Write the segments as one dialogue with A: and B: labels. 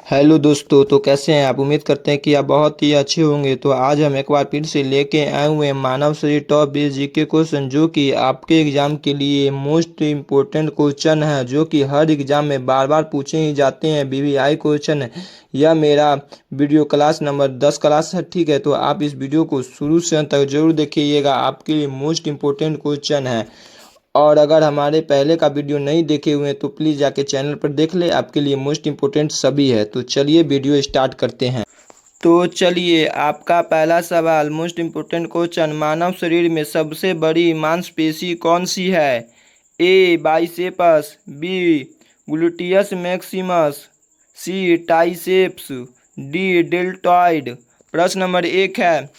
A: Hello दोस्तों, तो कैसे हैं आप। उम्मीद करते हैं कि आप बहुत ही अच्छे होंगे। तो आज हम एक बार फिर से लेके आए हुए हैं मानव शरीर टॉप 20 जीके क्वेश्चन, जो कि आपके एग्जाम के लिए मोस्ट इम्पोर्टेंट क्वेश्चन है, जो कि हर एग्जाम में बार बार पूछे ही जाते हैं। वीवीआई क्वेश्चन है। यह मेरा वीडियो क्लास नंबर 10 क्लास है, ठीक है। तो आप इस वीडियो को शुरू से अंत तक जरूर देखिएगा, आपके लिए मोस्ट इम्पोर्टेंट क्वेश्चन है। और अगर हमारे पहले का वीडियो नहीं देखे हुए हैं तो प्लीज़ जाके चैनल पर देख ले, आपके लिए मोस्ट इम्पोर्टेंट सभी है। तो चलिए वीडियो स्टार्ट करते हैं। तो चलिए, आपका पहला सवाल मोस्ट इम्पोर्टेंट क्वेश्चन, मानव शरीर में सबसे बड़ी मांसपेशी कौन सी है। ए बाइसेप्स, बी ग्लूटियस मैक्सिमस, सी ट्राइसेप्स, डी डेल्टॉइड। प्रश्न नंबर 1 है,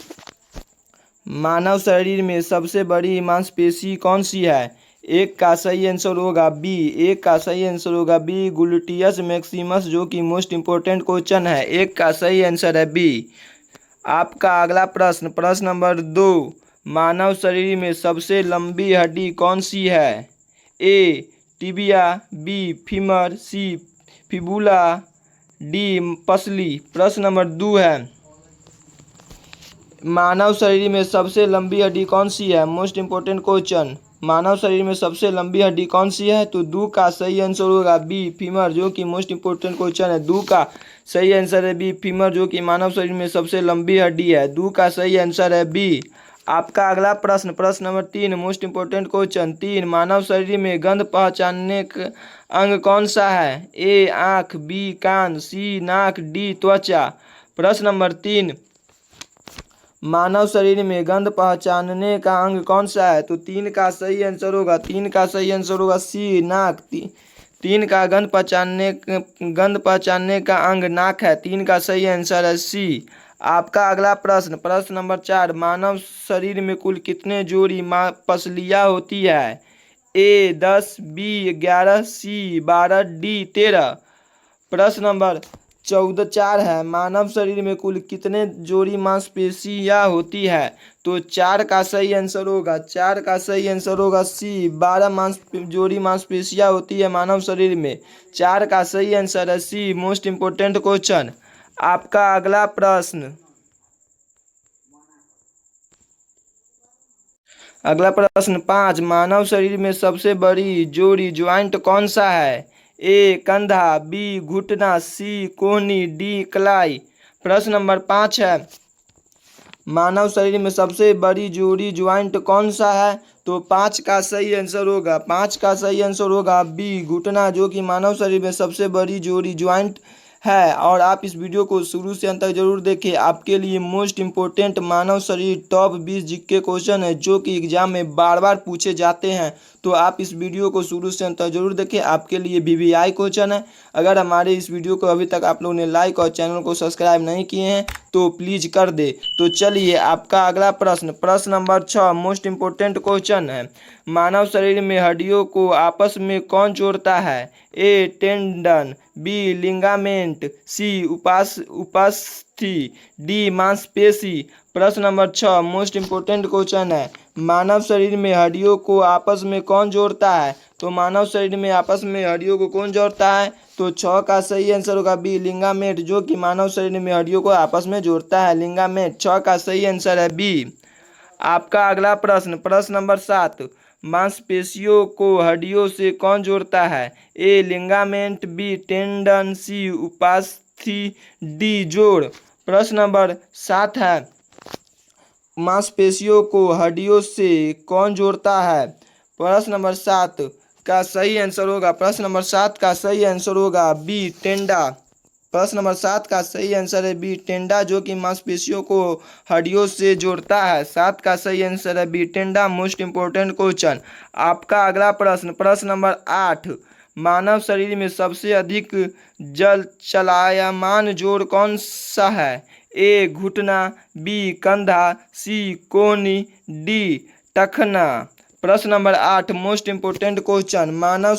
A: मानव शरीर में सबसे बड़ी मांसपेशी कौन सी है। एक का सही आंसर होगा बी। एक का सही आंसर होगा बी ग्लूटियस मैक्सिमस, जो कि मोस्ट इम्पोर्टेंट क्वेश्चन है। एक का सही आंसर है बी। आपका अगला प्रश्न, प्रश्न नंबर 2, मानव शरीर में सबसे लंबी हड्डी कौन सी है। ए टिबिया, बी फीमर, सी फिबुला, डी पसली। प्रश्न नंबर 2 है, मानव शरीर में सबसे लंबी हड्डी कौन सी है। मोस्ट इम्पोर्टेंट क्वेश्चन, मानव शरीर में सबसे लंबी हड्डी कौन सी है। तो दो का सही आंसर होगा बी फीमर, जो कि मोस्ट इम्पोर्टेंट क्वेश्चन है। दो का सही आंसर है बी फीमर, जो कि मानव शरीर में सबसे लंबी हड्डी है। दो का सही आंसर है बी। आपका अगला प्रश्न, प्रश्न नंबर 3, मोस्ट इम्पोर्टेंट क्वेश्चन 3, मानव शरीर में गंध पहचानने का अंग कौन सा है। ए आँख, बी कान, सी नाक, डी त्वचा। प्रश्न नंबर 3, मानव शरीर में गंध पहचानने का अंग कौन सा है। तो 3 का सही आंसर होगा, 3 का सही आंसर होगा सी नाक। 3 का गंध पहचानने का अंग नाक है। 3 का सही आंसर है सी। आपका अगला प्रश्न, प्रश्न नंबर 4, मानव शरीर में कुल कितने जोड़ी पसलियाँ होती है। ए 10, बी 11, सी 12, डी 13। प्रश्न नंबर 14 है, मानव शरीर में कुल कितने जोड़ी मांसपेशियां होती है। तो 4 का सही आंसर होगा, 4 का सही आंसर होगा सी 12 जोड़ी मांसपेशियां होती है मानव शरीर में। 4 का सही आंसर है सी, मोस्ट इम्पोर्टेंट क्वेश्चन। आपका अगला प्रश्न, अगला प्रश्न 5, मानव शरीर में सबसे बड़ी जोड़ी ज्वाइंट कौन सा है। ए कंधा, बी घुटना, सी कोहनी, डी कलाई। प्रश्न नंबर 5 है, मानव शरीर में सबसे बड़ी जोड़ी ज्वाइंट कौन सा है। तो 5 का सही आंसर होगा, 5 का सही आंसर होगा बी घुटना, जो कि मानव शरीर में सबसे बड़ी जोड़ी ज्वाइंट है। और आप इस वीडियो को शुरू से अंत तक जरूर देखें, आपके लिए मोस्ट इम्पोर्टेंट मानव शरीर टॉप 20 जीके क्वेश्चन है, जो कि एग्जाम में बार बार पूछे जाते हैं। तो आप इस वीडियो को शुरू से अंत तक जरूर देखें, आपके लिए वीवीआई क्वेश्चन है। अगर हमारे इस वीडियो को अभी तक आप लोगों ने लाइक और चैनल को सब्सक्राइब नहीं किए हैं तो प्लीज़ कर दे। तो चलिए, आपका अगला प्रश्न, प्रश्न नंबर 6, मोस्ट इम्पोर्टेंट क्वेश्चन है, मानव शरीर में हड्डियों को आपस में कौन जोड़ता है। ए टेंडन, बी लिगामेंट, सी उपास्थि, डी मांसपेशी। प्रश्न नंबर 6 मोस्ट इम्पोर्टेंट क्वेश्चन है, मानव शरीर में हड्डियों को आपस में कौन जोड़ता है। तो मानव शरीर में आपस में हड्डियों को कौन जोड़ता है। तो 6 का सही आंसर होगा बी लिगामेंट, जो कि मानव शरीर में हड्डियों को आपस में जोड़ता है, लिगामेंट। 6 का सही आंसर है बी। आपका अगला प्रश्न, प्रश्न नंबर 7, मांसपेशियों को हड्डियों से कौन जोड़ता है। ए लिगामेंट, बी टेंडन, सी उपास्थि, डी जोड़। प्रश्न नंबर 7 है, मांसपेशियों को हड्डियों से कौन जोड़ता है। प्रश्न नंबर 7 का सही आंसर होगा, प्रश्न नंबर 7 का सही आंसर होगा बी टेंडा। प्रश्न नंबर 7 का सही आंसर है बी टेंडा, जो कि मांसपेशियों को हड्डियों से जोड़ता है। 7 का सही आंसर है बी टेंडा, मोस्ट इम्पोर्टेंट क्वेश्चन। आपका अगला प्रश्न, प्रश्न नंबर 8, मानव शरीर में सबसे अधिक जल चलायमान जोड़ कौन सा है। ए घुटना, बी कंधा, सी कोहनी, डी टखना। प्रश्न नंबर 8 मोस्ट इम्पोर्टेंट क्वेश्चन, मानव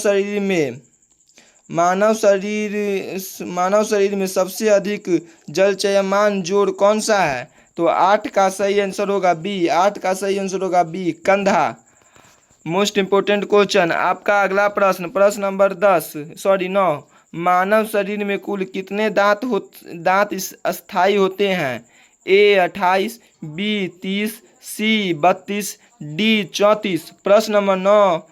A: शरीर में सबसे अधिक जलचयमान जोड़ कौन सा है। तो 8 का सही आंसर होगा बी, 8 का सही आंसर होगा बी कंधा, मोस्ट इम्पोर्टेंट क्वेश्चन। आपका अगला प्रश्न, प्रश्न नंबर 9, मानव शरीर में कुल कितने दांत स्थायी होते हैं? ए 28, बी 30, सी 32, डी 34। प्रश्न नंबर 9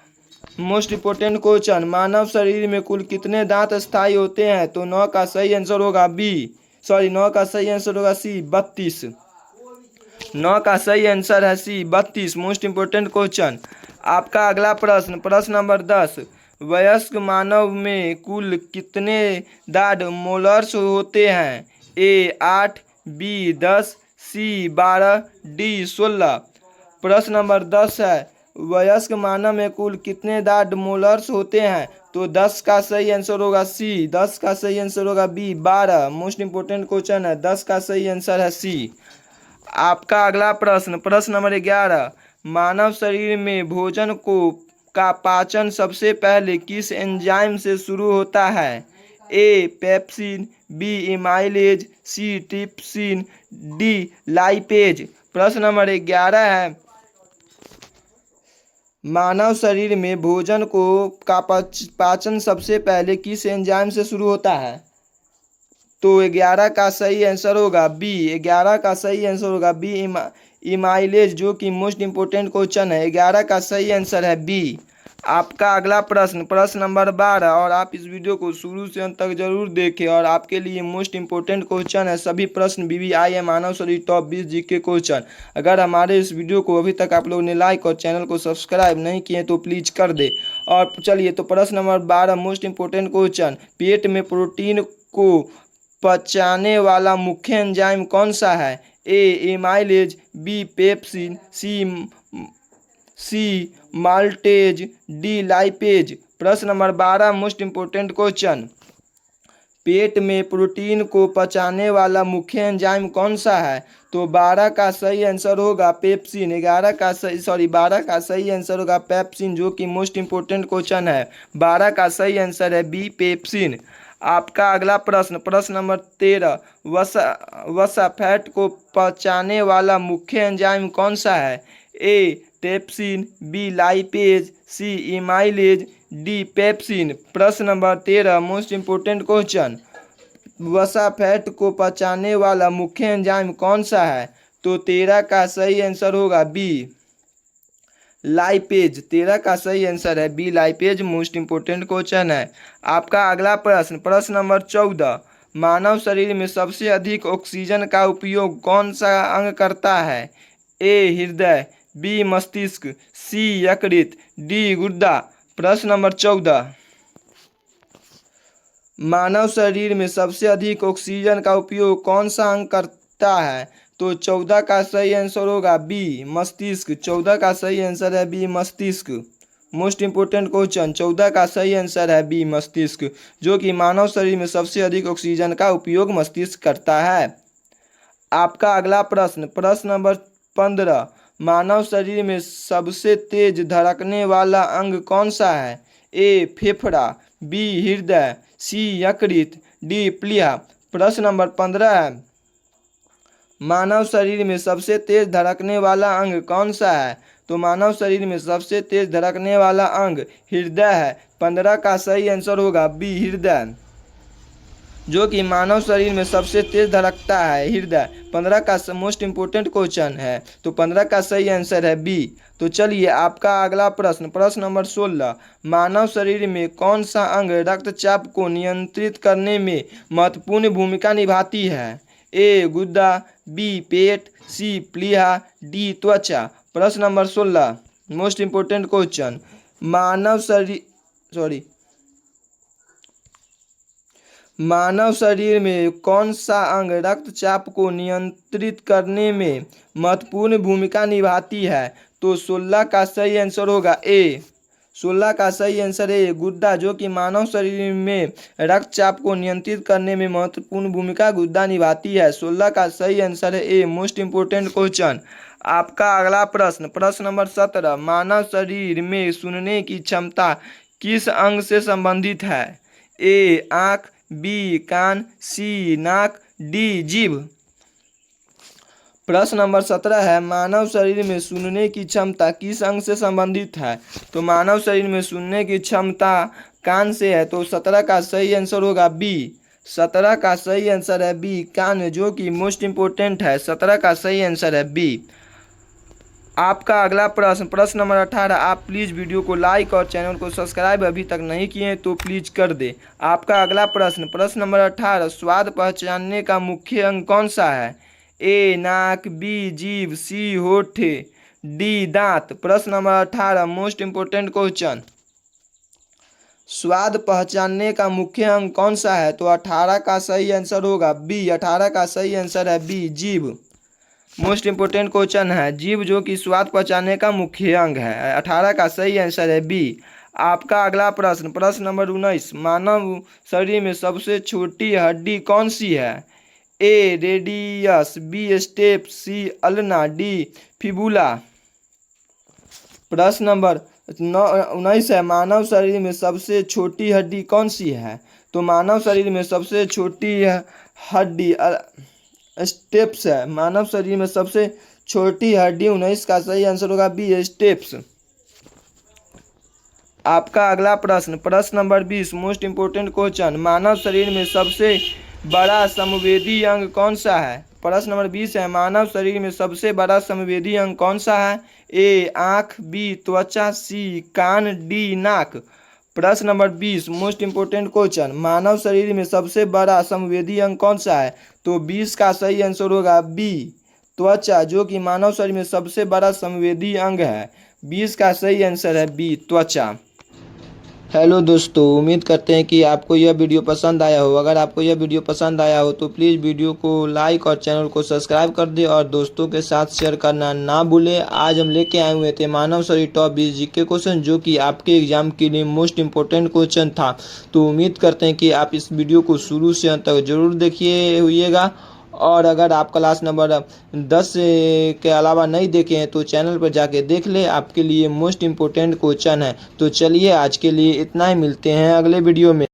A: मोस्ट इम्पोर्टेंट क्वेश्चन, मानव शरीर में कुल कितने दांत स्थायी होते हैं? तो 9 का सही आंसर होगा बी, 9 का सही आंसर होगा सी 32। 9 का सही आंसर है सी 32, मोस्ट इम्पोर्टेंट क्वेश्चन। आपका अगला प्रश्न, प्रश्न नंबर 10, वयस्क मानव में कुल कितने दाढ़ मोलर्स होते हैं? ए 8, बी 10, सी 12, डी 16। प्रश्न नंबर 10 है, वयस्क मानव में कुल कितने दाढ़ मोलर्स होते हैं? तो 10 का सही आंसर होगा सी, 10 का सही आंसर होगा बी 12, मोस्ट इम्पोर्टेंट क्वेश्चन है, 10 का सही आंसर है सी। आपका अगला प्रश्न, प्रश्न नंबर 11, मानव शरीर में भोजन का पाचन सबसे पहले किस एंजाइम से शुरू होता है? ए पेप्सिन, बी एमाइलेज, सी ट्रिप्सिन, डी लाइपेज। प्रश्न नंबर 11 है, मानव शरीर में भोजन का पाचन सबसे पहले किस एंजाइम से शुरू होता है? तो 11 का सही आंसर होगा बी, 11 का सही आंसर होगा बी इमाइलेज, जो कि मोस्ट इम्पोर्टेंट क्वेश्चन है, 11 का सही आंसर है बी। आपका अगला प्रश्न, प्रश्न नंबर 12, और आप इस वीडियो को शुरू से अंत तक जरूर देखें और आपके लिए मोस्ट इम्पोर्टेंट क्वेश्चन है, सभी प्रश्न BBI मानव शरीर टॉप 20 जीके क्वेश्चन। अगर हमारे इस वीडियो को अभी तक आप लोग ने लाइक और चैनल को सब्सक्राइब नहीं किए तो प्लीज़ कर दे। और चलिए, तो प्रश्न नंबर 12 मोस्ट इम्पोर्टेंट क्वेश्चन, पेट में प्रोटीन को पचाने वाला मुख्य एंजाइम कौन सा है? ए एमाइलेज, बी पेप्सिन, सी माल्टेज, डी लाइपेज। प्रश्न नंबर 12 मोस्ट इम्पोर्टेंट क्वेश्चन, पेट में प्रोटीन को पचाने वाला मुख्य एंजाइम कौन सा है? तो 12 का सही आंसर होगा पेप्सिन, 12 का सही आंसर होगा पेप्सिन, जो कि मोस्ट इम्पोर्टेंट क्वेश्चन है, 12 का सही आंसर है बी पेप्सिन। आपका अगला प्रश्न, प्रश्न नंबर 13, वसा फैट को पचाने वाला मुख्य एंजाइम कौन सा है? ए ट्रिप्सिन, बी लाइपेज, सी इमाइलेज, डी पेप्सिन। प्रश्न नंबर 13 मोस्ट इम्पोर्टेंट क्वेश्चन, वसा फैट को पचाने वाला मुख्य एंजाइम कौन सा है? तो 13 का सही आंसर होगा बी लाइपेज, 13 का सही आंसर है B lipase, most important question है। आपका अगला प्रश्न, प्रश्न नंबर 14, मानव शरीर में सबसे अधिक ऑक्सीजन का उपयोग कौन सा अंग करता है? ए हृदय, बी मस्तिष्क, सी यकृत, डी गुर्दा। प्रश्न नंबर 14, मानव शरीर में सबसे अधिक ऑक्सीजन का उपयोग कौन सा अंग करता है? तो 14 का सही आंसर होगा बी मस्तिष्क, 14 का सही आंसर है बी मस्तिष्क, मोस्ट इम्पोर्टेंट क्वेश्चन, 14 का सही आंसर है बी मस्तिष्क, जो कि मानव शरीर में सबसे अधिक ऑक्सीजन का उपयोग मस्तिष्क करता है। आपका अगला प्रश्न, प्रश्न नंबर 15, मानव शरीर में सबसे तेज धड़कने वाला अंग कौन सा है? ए फेफड़ा, बी हृदय, सी यकृत, डी प्लीहा। प्रश्न नंबर 15 है, मानव शरीर में सबसे तेज धड़कने वाला अंग कौन सा है? तो मानव शरीर में सबसे तेज धड़कने वाला अंग हृदय है, 15 का सही आंसर होगा बी हृदय, जो कि मानव शरीर में सबसे तेज धड़कता है हृदय, 15 का मोस्ट इम्पोर्टेंट क्वेश्चन है, तो 15 का सही आंसर है बी। तो चलिए, आपका अगला प्रश्न, प्रश्न नंबर 16, मानव शरीर में कौन सा अंग रक्तचाप को नियंत्रित करने में महत्वपूर्ण भूमिका निभाती है? ए गुर्दा, बी पेट, सी प्लीहा, डी त्वचा। प्रश्न नंबर 16 मोस्ट इम्पोर्टेंट क्वेश्चन, मानव शरीर में कौन सा अंग रक्तचाप को नियंत्रित करने में महत्वपूर्ण भूमिका निभाती है? तो 16 का सही आंसर होगा ए, 16 का सही आंसर है गुर्दा, जो कि मानव शरीर में रक्तचाप को नियंत्रित करने में महत्वपूर्ण भूमिका गुर्दा निभाती है, 16 का सही आंसर है ए, मोस्ट इम्पोर्टेंट क्वेश्चन। आपका अगला प्रश्न, प्रश्न नंबर 17, मानव शरीर में सुनने की क्षमता किस अंग से संबंधित है? ए आँख, बी कान, सी नाक, डी जीभ। प्रश्न नंबर 17 है, मानव शरीर में सुनने की क्षमता किस अंग से संबंधित है? तो मानव शरीर में सुनने की क्षमता कान से है, तो 17 का सही आंसर होगा बी। 17 का सही आंसर है बी, कान, जो कि मोस्ट इंपोर्टेंट है। 17 का सही आंसर है बी। आपका अगला प्रश्न, प्रश्न नंबर 18। आप प्लीज़ वीडियो को लाइक और चैनल को सब्सक्राइब अभी तक नहीं किए हैं तो प्लीज़ कर दे। आपका अगला प्रश्न, प्रश्न नंबर 18। स्वाद पहचानने का मुख्य अंग कौन सा है? ए नाक, बी जीभ, सी होठ, डी दांत। प्रश्न नंबर 18 मोस्ट इंपोर्टेंट क्वेश्चन। स्वाद पहचानने का मुख्य अंग कौन सा है? तो 18 का सही आंसर होगा बी। 18 का सही आंसर है बी, जीभ। मोस्ट इंपोर्टेंट क्वेश्चन है, जीभ जो कि स्वाद पहचानने का मुख्य अंग है। 18 का सही आंसर है बी। आपका अगला प्रश्न, प्रश्न नंबर 19। मानव शरीर में सबसे छोटी हड्डी कौन सी है? ए रेडियस, बी स्टेप, सी अल्ना, डी फिबुला। प्रश्न नंबर 19 है, मानव शरीर में सबसे छोटी हड्डी कौन सी है? तो मानव शरीर में सबसे छोटी हड्डी स्टेप्स है। मानव शरीर में सबसे छोटी हड्डी 19 का सही आंसर होगा बी, स्टेप्स। आपका अगला प्रश्न, प्रश्न नंबर 20 मोस्ट इंपोर्टेंट क्वेश्चन। मानव शरीर में सबसे बड़ा संवेदी अंग कौन सा है? प्रश्न नंबर 20 है, मानव शरीर में सबसे बड़ा संवेदी अंग कौन सा है? ए आँख, बी त्वचा, सी कान, डी नाक। प्रश्न नंबर 20 मोस्ट इंपोर्टेंट क्वेश्चन। मानव शरीर में सबसे बड़ा संवेदी अंग कौन सा है? तो 20 का सही आंसर होगा बी, त्वचा, जो कि मानव शरीर में सबसे बड़ा संवेदी अंग है। 20 का सही आंसर है बी, त्वचा। हेलो दोस्तों, उम्मीद करते हैं कि आपको यह वीडियो पसंद आया हो। अगर आपको यह वीडियो पसंद आया हो तो प्लीज़ वीडियो को लाइक और चैनल को सब्सक्राइब कर दें और दोस्तों के साथ शेयर करना ना भूलें। आज हम लेके आए हुए थे मानव शरीर टॉप 20 जीके क्वेश्चन, जो कि आपके एग्जाम के लिए मोस्ट इंपॉर्टेंट क्वेश्चन था। तो उम्मीद करते हैं कि आप इस वीडियो को शुरू से अंत तक जरूर देखिए हुईएगा। और अगर आप क्लास नंबर 10 के अलावा नहीं देखे हैं तो चैनल पर जाके देख ले, आपके लिए मोस्ट इम्पोर्टेंट क्वेश्चन है। तो चलिए आज के लिए इतना ही, मिलते हैं अगले वीडियो में।